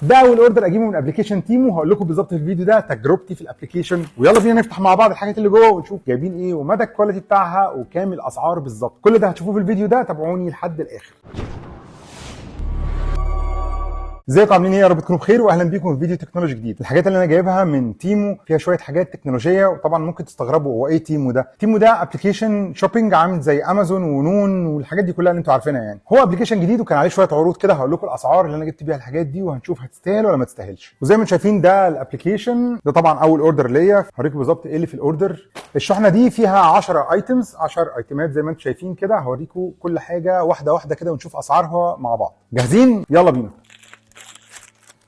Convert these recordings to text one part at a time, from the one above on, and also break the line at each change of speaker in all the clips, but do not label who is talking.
ده اول اوردر اجيبه من ابلكيشن تيمو، هقول لكم بالظبط في الفيديو ده تجربتي في الابلكيشن، ويلا بينا نفتح مع بعض الحاجات اللي جوه ونشوف جايبين ايه ومدى الكواليتي بتاعها وكام الاسعار بالظبط. كل ده هتشوفوه في الفيديو ده، تابعوني لحد الاخر. ازيكم عاملين ايه؟ يا رب تكونوا بخير واهلا بيكم في فيديو تكنولوجي جديد. الحاجات اللي انا جايبها من تيمو فيها شويه حاجات تكنولوجيه، وطبعا ممكن تستغربوا هو ايه تيمو ده. تيمو ده ابلكيشن شوبينج عامل زي امازون ونون والحاجات دي كلها اللي انتوا عارفينها يعني. هو ابلكيشن جديد وكان عليه شويه عروض كده، هقول لكم الاسعار اللي انا جبت بيها الحاجات دي وهنشوف هتستاهل ولا ما تستاهلش. وزي ما انتم شايفين ده الابلكيشن ده طبعا اول اوردر ليا، هوريكم بالظبط ايه اللي في الاوردر. الشحنه دي فيها 10 ايتمز، 10 ايتمات زي ما انتم شايفين كده. هوريكم كل حاجه واحده واحده كده ونشوف اسعارها مع بعض. جاهزين؟ يلا بينا.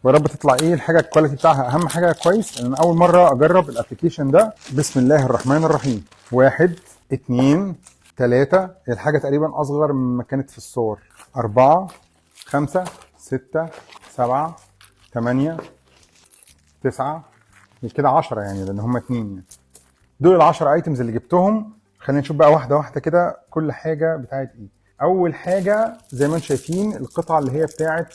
ويا رب تطلع ايه الحاجه الكواليتي بتاعها اهم حاجه كويس، لان انا اول مره اجرب الابلكيشن ده. بسم الله الرحمن الرحيم. 1 2 3 الحاجه تقريبا اصغر مما كانت في الصور. 4 5 6 7 8 9 كده 10 يعني، لان هم 2 يعني. دول ال10 ايتمز اللي جبتهم. خلينا نشوف بقى واحده واحده كده كل حاجه بتاعت ايه. اول حاجه زي ما انتم شايفين القطعه اللي هي بتاعت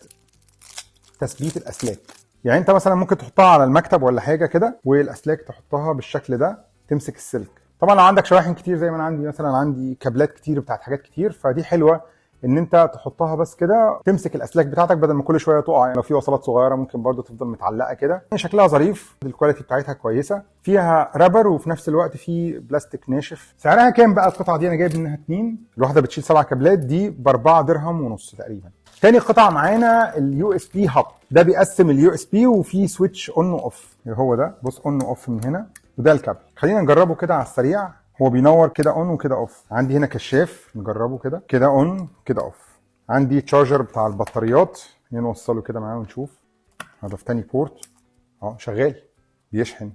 تثبيت الاسلاك. يعني انت مثلا ممكن تحطها على المكتب ولا حاجه كده، والاسلاك تحطها بالشكل ده تمسك السلك. طبعا لو عندك شواحن كتير زي ما انا عندي، مثلا عندي كابلات كتير بتاعت حاجات كتير، فدي حلوه ان انت تحطها بس كده تمسك الاسلاك بتاعتك بدل ما كل شويه تقع. يعني لو في وصلات صغيره ممكن برضو تفضل متعلقه كده. شكلها ظريف، الكواليتي بتاعتها كويسه، فيها رابر وفي نفس الوقت في بلاستيك ناشف. سعرها كام بقى القطعه دي؟ انا جايب منها 2، الواحده بتشيل 7 كابلات، دي ب4 درهم ونص تقريبا. تاني قطعه معانا اليو اس بي هاب. ده بيقسم اليو اس بي وفي سويتش اون واوف. هو ده، بص اون واوف من هنا، وده الكابل. خلينا نجربه كده على السريع. هو بينور كده اون وكده اوف. عندي هنا كشاف، نجربه كده، كده اون كده اوف. عندي تشارجر بتاع البطاريات، نوصله كده معاه ونشوف. هذا في تاني بورت شغال بيشحن.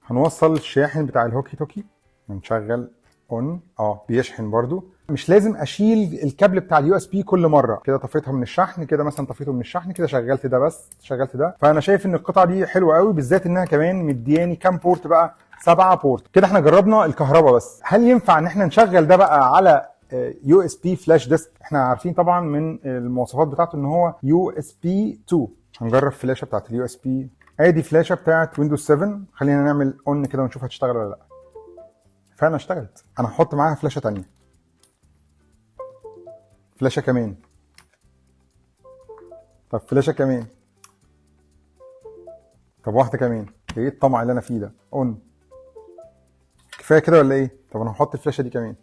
هنوصل الشاحن بتاع الهوكي توكي، نشغل اون بيشحن برضو. مش لازم اشيل الكابل بتاع اليو اس بي كل مره. كده طفيتها من الشحن، كده مثلا طفيته من الشحن، كده شغلت ده بس شغلت ده. فانا شايف ان القطعه دي حلوه قوي، بالذات انها كمان مدياني كام بورت بقى؟ 7 بورت. كده احنا جربنا الكهرباء بس. هل ينفع ان احنا نشغل ده بقى على يو اس بي فلاش ديسك؟ احنا عارفين طبعا من المواصفات بتاعته ان هو يو اس بي 2. هنجرب فلاشه بتاعت اليو اس بي. ادي فلاشه بتاعت ويندوز 7. خلينا نعمل اون كده ونشوف هتشتغل ولا لا. فعلا اشتغلت. انا هحط معاها فلاشه ثانيه، فلاشه كمان، طب فلاشه كمان، طب واحده كمان. ايه الطمع اللي انا فيه ده؟ اون كفايه كده ولا ايه؟ طب انا هحط الفلاشه دي كمان.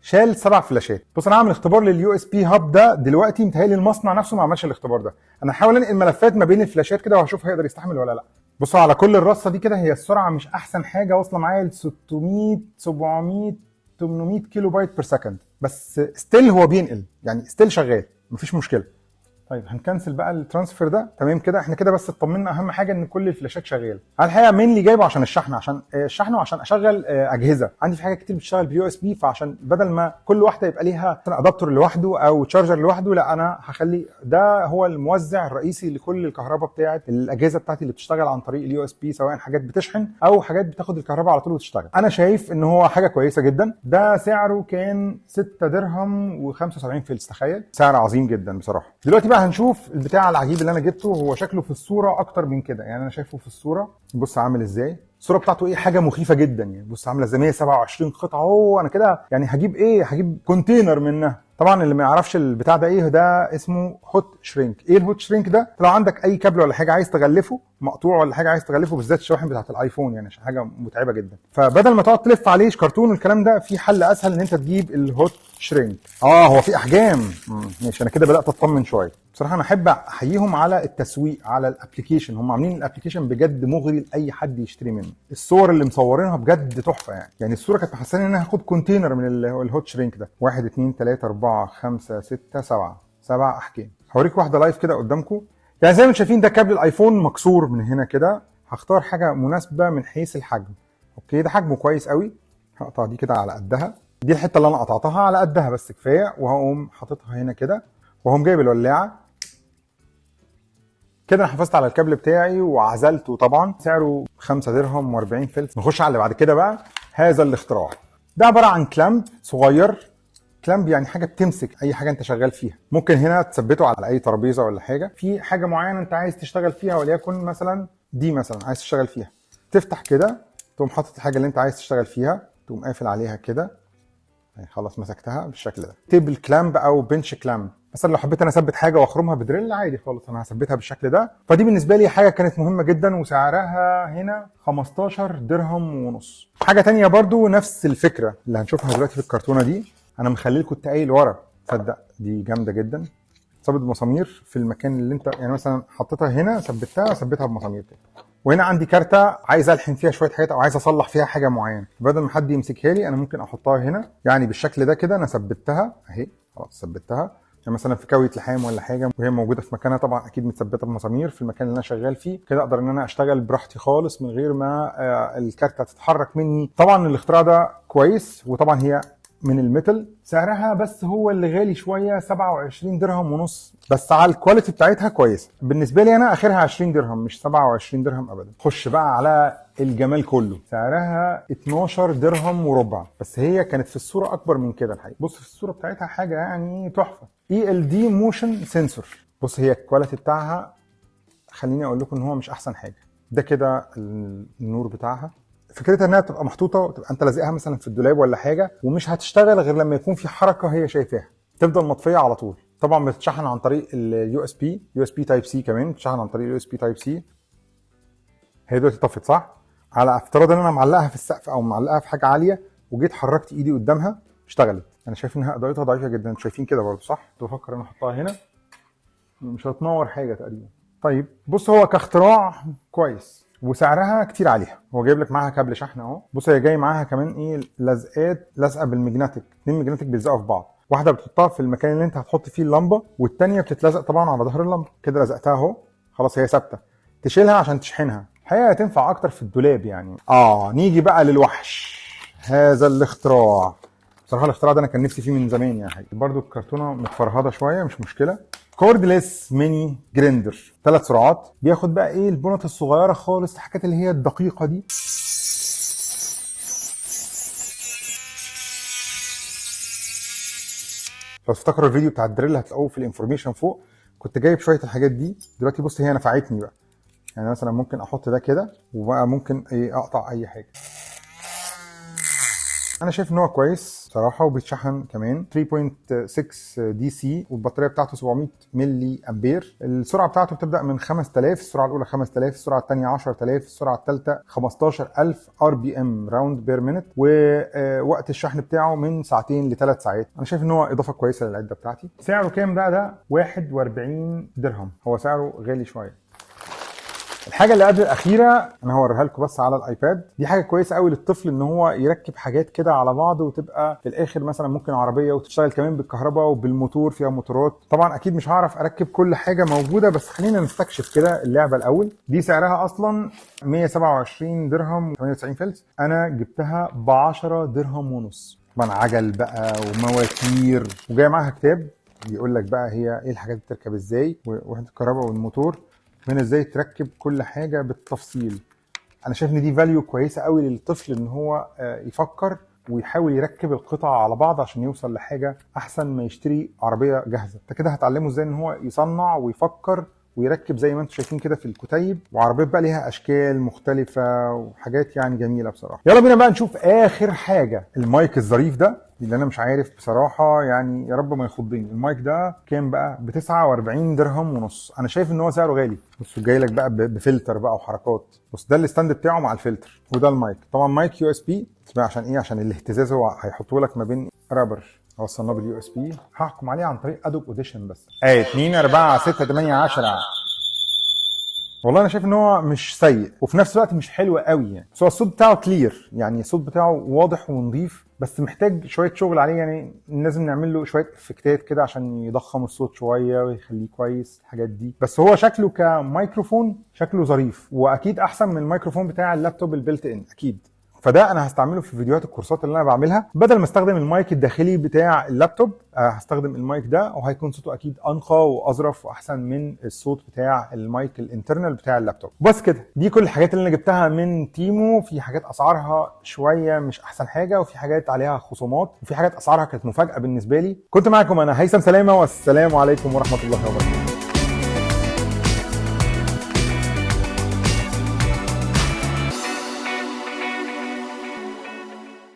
شال 7 فلاشات. بص انا هعمل اختبار لليو اس بي هاب ده دلوقتي. متهيألي المصنع نفسه ما عملش الاختبار ده. انا هحاول انقل ملفات ما بين الفلاشات كده وهشوف هيقدر يستحمل ولا لا. بصوا على كل الرصه دي كده، هي السرعه مش احسن حاجه، واصله معايا ل 600 700 800 كيلو بايت بير سكند، بس ستيل هو بينقل يعني، ستيل شغال مفيش مشكله. طيب هنكنسل بقى الترانسفير ده. تمام كده، احنا كده بس اطمنا. اهم حاجه ان كل الفلاشات شغاله. انا الحقيقه مينلي جايبه عشان الشحن وعشان اشغل اجهزه. عندي في حاجات كتير بتشتغل باليو اس بي، فعشان بدل ما كل واحده يبقى ليها ادابتور لوحده او تشارجر لوحده، لا انا هخلي ده هو الموزع الرئيسي لكل الكهرباء بتاعه الاجهزه بتاعتي اللي بتشتغل عن طريق اليو اس بي، سواء حاجات بتشحن او حاجات بتاخد الكهرباء على طول وتشتغل. انا شايف ان هو حاجه كويسه جدا. ده سعره كان 6 درهم و75 فلس. تخيل، سعر عظيم جدا بصراحه. دلوقتي بقى هنشوف البتاع العجيب اللي انا جبته. هو شكله في الصوره اكتر من كده يعني، انا شايفه في الصوره. بص عامل ازاي الصوره بتاعته، ايه حاجه مخيفه جدا يعني. بص عامله زي 127 قطعه. انا كده يعني هجيب ايه؟ هجيب كونتينر منها. طبعا اللي ما يعرفش البتاع ده ايه، ده اسمه هوت شرينك. ايه الهوت شرينك ده؟ لو عندك اي كابل ولا حاجه عايز تغلفه مقطوع ولا حاجه عايز تغلفه، بالذات الشواحن بتاعه الايفون يعني، عشان حاجه متعبه جدا. فبدل ما تقعد تلف عليه كرتون والكلام ده، في حل اسهل ان انت تجيب الهوت شرينك. هو في احجام. ماشي، انا كده بدات اطمن شويه. بصراحه انا احب احييهم على التسويق، على الابلكيشن. هم عاملين الابلكيشن بجد مغري لاي حد يشتري منه. الصور اللي مصورينها بجد تحفه يعني الصوره كانت محسساني ان انا هاخد كونتينر من الهوت شرينك ده. 1 2 3 4 5 6 7 احجام. هوريك واحده لايف كده قدامكم. يعني زي ما انتم شايفين ده كابل الايفون مكسور من هنا كده. هختار حاجه مناسبه من حيث الحجم. اوكي، ده حجمه كويس قوي. هقطع دي كده على قدها. دي الحته اللي انا قطعتها على قدها بس كفايه، وهقوم حاططها هنا كده، وهقوم جايب الولاعه كده. انا حافظت على الكابل بتاعي وعزلته. طبعا سعره 5 درهم و40 فلس. نخش على اللي بعد كده بقى. هذا الاختراع ده عباره عن كلامب صغير كلامب يعني حاجه بتمسك اي حاجه انت شغال فيها. ممكن هنا تثبته على اي ترابيزه ولا حاجه في حاجه معينه انت عايز تشتغل فيها، وليكن مثلا دي مثلا عايز تشتغل فيها، تفتح كده تقوم حاطط الحاجه اللي انت عايز تشتغل فيها، تقوم قافل عليها كده، خلاص مسكتها بالشكل ده. تيبل كلامب او بنش كلامب. مثلا لو حبيت انا اثبت حاجه واخرمها بدريل عادي خالص انا هثبتها بالشكل ده. فدي بالنسبه لي حاجه كانت مهمه جدا، وسعرها هنا 15 درهم ونص. حاجه تانية برضو نفس الفكره اللي هنشوفها دلوقتي في الكرتونه دي، انا مخلي لكم التقايل ورا. تصدق دي جامده جدا، ثابت بمسامير في المكان اللي انت يعني مثلا حطيتها هنا ثبتها بمسامير كده. وهنا عندي كارته عايز الحن فيها شويه حاجات او عايز اصلح فيها حاجه معينه، بدل ما حد يمسكها لي انا ممكن احطها هنا يعني بالشكل ده كده. انا ثبتها اهي، خلاص ثبتها. يعني مثلا في كاويه لحام ولا حاجه وهي موجوده في مكانها، طبعا اكيد متثبته بمسامير في المكان اللي انا شغال فيه كده، اقدر ان انا اشتغل براحتي خالص من غير ما الكارته تتحرك مني. طبعا الاختراع ده كويس، وطبعا هي من الميتال. سعرها بس هو اللي غالي شويه 27 درهم ونص، بس على الكواليتي بتاعتها كويسه. بالنسبه لي انا اخرها 20 درهم مش 27 درهم ابدا. خش بقى على الجمال كله، سعرها 12 درهم وربع، بس هي كانت في الصوره اكبر من كده الحقيقه. بص في الصوره بتاعتها حاجه يعني تحفه. ELD موشن سنسور. بص هي الكواليتي بتاعها خليني اقول لكم ان هو مش احسن حاجه. ده كده النور بتاعها، فكرتها انها تبقى محطوطه وتبقى انت لازقها مثلا في الدولاب ولا حاجه، ومش هتشتغل غير لما يكون في حركه هي شايفاها، تفضل مطفيه على طول. طبعا بتتشحن عن طريق اليو اس بي تايب سي، كمان بتتشحن عن طريق اليو اس بي تايب سي. هي دلوقتي طفت صح؟ على افتراض ان انا معلقها في السقف او معلقها في حاجه عاليه وجيت حركت ايدي قدامها اشتغلت. انا شايف انها اضاءتها ضعيفه جدا، انتوا شايفين كده برضه صح؟ كنت بفكر ان احطها هنا مش هتنور حاجه تقريبا. طيب بص هو كاختراع كويس وسعرها كتير عليها. هو جايب لك معاها كابل شحن اهو. بص هي جاي معاها كمان ايه لزقات، لزقه بالمجنتيك، 2 مجنتيك بيلزقوا في بعض، واحده بتحطها في المكان اللي انت هتحط فيه اللمبه، والثانيه بتتلزق طبعا على ظهر اللمبه كده. لزقتها اهو خلاص هي ثابته. تشيلها عشان تشحنها، الحقيقه هتنفع اكتر في الدولاب يعني. نيجي بقى للوحش هذا الاختراع. بصراحه الاختراع ده انا كان نفسي فيه من زمان يعني. برضو الكرتونه متفرهده شويه مش مشكله. كوردليس ميني جريندر 3 سرعات، بياخد بقى ايه البنط الصغيره خالص، الحاجات اللي هي الدقيقه دي. لو تفتكروا الفيديو بتاع الدريل هتلاقوه في الانفورميشن فوق، كنت جايب شويه الحاجات دي. دلوقتي بص هي نفعتني بقى، يعني مثلا ممكن احط ده كده وبقى ممكن ايه اقطع اي حاجه. انا شايف ان هو كويس بصراحه، وبيتشحن كمان 3.6 دي سي، والبطاريه بتاعته 700 ملي امبير. السرعه بتاعته بتبدا من 5000، السرعه الاولى 5000، السرعه الثانيه 10000، السرعه الثالثه 15000 ار بي ام راوند بير مينت، ووقت الشحن بتاعه من ساعتين ل3 ساعات. انا شايف ان هو اضافه كويسه للعده بتاعتي. سعره كام بقى ده؟ 41 درهم، هو سعره غالي شويه. الحاجه اللي قبل الاخيره انا هوريها لكم بس على الايباد. دي حاجه كويسه قوي للطفل ان هو يركب حاجات كده على بعض وتبقى في الاخر مثلا ممكن عربيه وتشتغل كمان بالكهرباء وبالموتور، فيها موتورات. طبعا اكيد مش هعرف اركب كل حاجه موجوده، بس خلينا نستكشف كده اللعبه الاول. دي سعرها اصلا 127 درهم 98 فلس، انا جبتها ب 10 درهم ونص. طبعا عجل بقى ومواتير، وجاي معاها كتاب بيقول لك بقى هي ايه الحاجات بتركب ازاي، ووحده الكهرباء والموتور، هنا ازاي تركب كل حاجه بالتفصيل. انا شايف ان دي فاليو كويسه قوي للطفل ان هو يفكر ويحاول يركب القطع على بعض عشان يوصل لحاجه احسن ما يشتري عربيه جاهزه. انت كده هتعلمه ازاي ان هو يصنع ويفكر ويركب زي ما انتم شايفين كده في الكتيب، وعربيات بقى ليها اشكال مختلفه وحاجات يعني جميله بصراحه. يلا بينا بقى نشوف اخر حاجه، المايك الظريف ده اللي انا مش عارف بصراحه يعني، يا رب ما يخضني. المايك ده كام بقى؟ ب 49 درهم ونص. انا شايف ان هو سعره غالي. بصوا جاي لك بقى بفلتر بقى وحركات. بص ده الستاند بتاعه مع الفلتر، وده المايك. طبعا مايك يو اس بي، عشان ايه؟ عشان الاهتزاز هو هيحطه لك ما بين رابر. وصلناه باليو اس بي. هحكم عليه عن طريق ادوب اوديشن بس. 2 4 6 8 10. والله انا شايف ان هو مش سيء وفي نفس الوقت مش حلو قوي يعني، بس هو الصوت بتاعه كلير، يعني الصوت بتاعه واضح ونظيف، بس محتاج شويه شغل عليه. يعني لازم نعمل له شويه افكتات كده عشان يضخم الصوت شويه ويخليه كويس الحاجات دي. بس هو شكله كميكروفون شكله ظريف، واكيد احسن من الميكروفون بتاع اللابتوب البيلت ان اكيد. فده انا هستعمله في فيديوهات الكورسات اللي انا بعملها. بدل ما استخدم المايك الداخلي بتاع اللابتوب هستخدم المايك ده، وهيكون صوته اكيد انقى واظرف واحسن من الصوت بتاع المايك الانترنال بتاع اللابتوب. بس كده، دي كل الحاجات اللي انا جبتها من تيمو. في حاجات اسعارها شويه مش احسن حاجه، وفي حاجات عليها خصومات، وفي حاجات اسعارها كانت مفاجاه بالنسبه لي. كنت معاكم انا هيثم سلامه، والسلام عليكم ورحمه الله وبركاته.